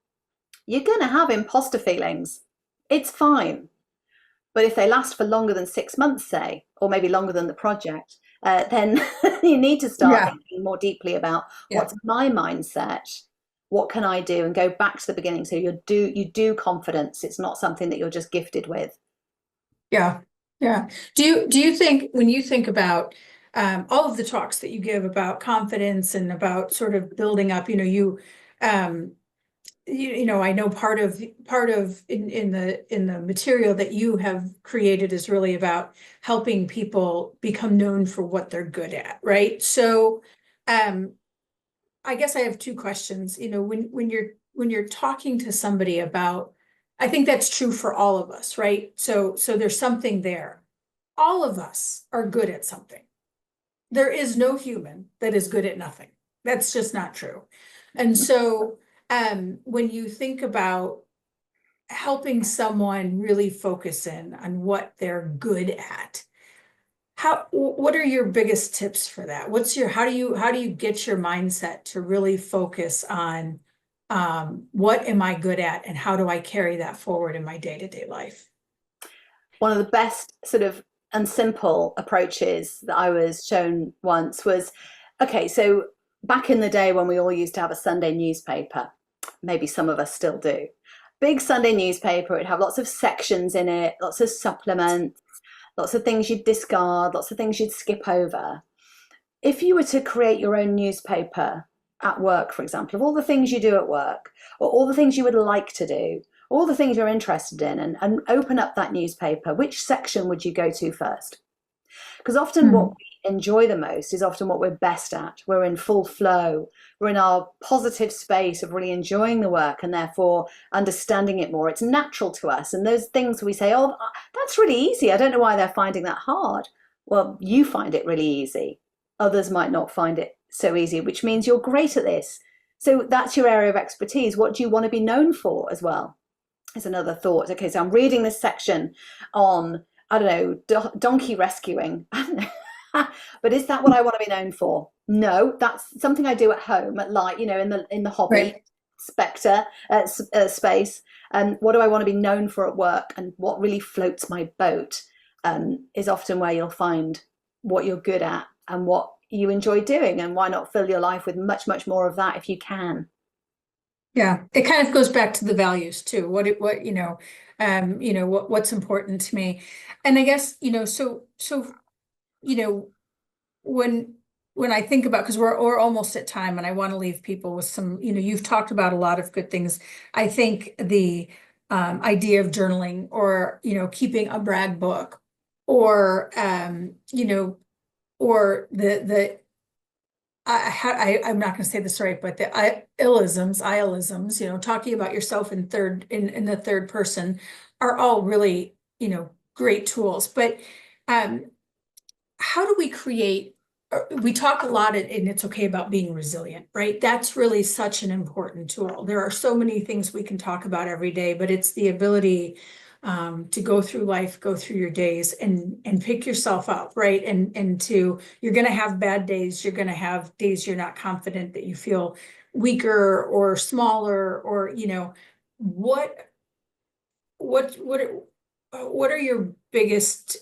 you're going to have imposter feelings. It's fine. But if they last for longer than 6 months, say, or maybe longer than the project, then you need to start thinking more deeply about what's my mindset, what can I do, and go back to the beginning. So you do confidence. It's not something that you're just gifted with. Yeah. Yeah. Do you think, when you think about all of the talks that you give about confidence and about sort of building up, I know part of in the material that you have created is really about helping people become known for what they're good at, right? So I guess I have two questions. When you're talking to somebody about, I think that's true for all of us, right? So there's something there. All of us are good at something. There is no human that is good at nothing. That's just not true. And so when you think about helping someone really focus in on what they're good at, what are your biggest tips for that? How do you get your mindset to really focus on what am I good at and how do I carry that forward in my day-to-day life? One of the best sort of and simple approaches that I was shown once was, okay, so back in the day when we all used to have a Sunday newspaper, maybe some of us still do, big Sunday newspaper, it'd have lots of sections in it, lots of supplements, lots of things you'd discard, lots of things you'd skip over. If you were to create your own newspaper at work, for example, of all the things you do at work, or all the things you would like to do, all the things you're interested in, and open up that newspaper, which section would you go to first? Because often what we enjoy the most is often what we're best at. We're in full flow. We're in our positive space of really enjoying the work and therefore understanding it more. It's natural to us. And those things we say, oh, that's really easy. I don't know why they're finding that hard. Well, you find it really easy. Others might not find it so easy, which means you're great at this. So that's your area of expertise. What do you want to be known for as well? Is another thought. Okay, so I'm reading this section on, I don't know, donkey rescuing. But is that what I want to be known for? No, that's something I do at home at light, in the hobby space. And what do I want to be known for at work? And what really floats my boat is often where you'll find what you're good at and what you enjoy doing. And why not fill your life with much, much more of that if you can? Yeah, it kind of goes back to the values too. What's important to me. And I guess, when I think about, because we're almost at time and I want to leave people with some, you've talked about a lot of good things. I think the idea of journaling or, keeping a brag book or you know, or I'm not going to say this right, but the iisms, you know, talking about yourself in the third person are all really, you know, great tools. But how do we create? We talk a lot, and it's okay about being resilient, right? That's really such an important tool. There are so many things we can talk about every day, but it's the ability to go through life, go through your days, and pick yourself up, right? And to you're going to have bad days. You're going to have days you're not confident, that you feel weaker or smaller, or you know, what what what what are your biggest,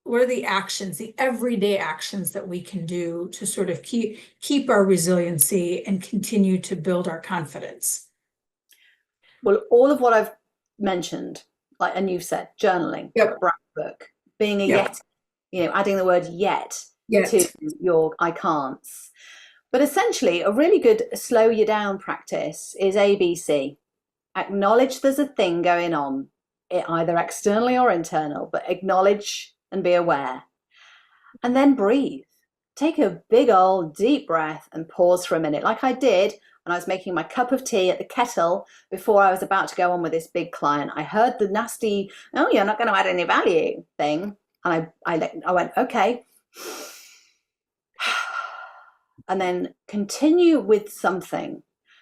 what are the actions, the everyday actions that we can do to sort of keep our resiliency and continue to build our confidence? Well, all of what I've mentioned, like, and you've said, journaling, Yep. brag book, being a Yep. yet, you know, adding the word yet to Yet. your I can'ts. But essentially, a really good slow you down practice is ABC. Acknowledge there's a thing going on, either externally or internal, but acknowledge and be aware. And then breathe. Take a big old deep breath and pause for a minute, like I did when I was making my cup of tea at the kettle before I was about to go on with this big client. I heard the nasty, "Oh, you're not going to add any value" thing. And I went, okay. And then continue with something.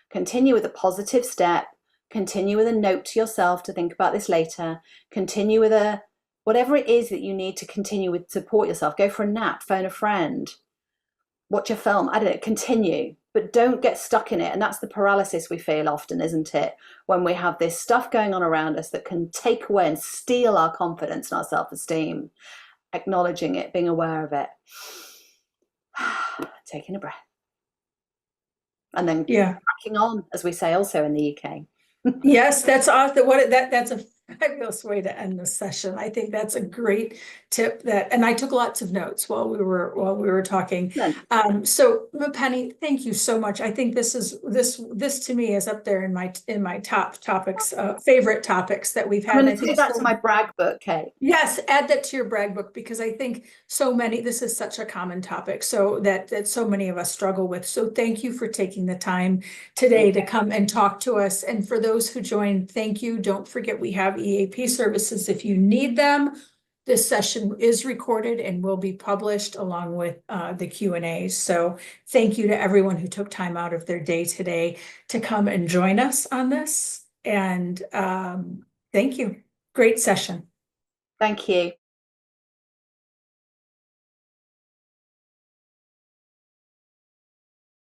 Continue with a positive step. Continue with a note to yourself to think about this later. Continue with whatever it is that you need to continue with, support yourself. Go for a nap, phone a friend, watch a film. I don't know, continue, but don't get stuck in it. And that's the paralysis we feel often, isn't it? When we have this stuff going on around us that can take away and steal our confidence and our self-esteem. Acknowledging it, being aware of it. Taking a breath. And then cracking on, as we say also in the UK. Yes, that's awesome. That's a fabulous way to end the session. I think that's a great tip, and I took lots of notes while we were talking. So Penny, thank you so much. I think this to me is up there in my top topics, favorite topics that we've had. I'm going to take that to my brag book, Kate. Yes, add that to your brag book, because I think this is such a common topic, so that so many of us struggle with. So thank you for taking the time today to come and talk to us. And for those who joined, thank you. Don't forget, we have EAP services if you need them. This session is recorded and will be published along with the Q&A. So thank you to everyone who took time out of their day today to come and join us on this. And thank you. Great session. Thank you.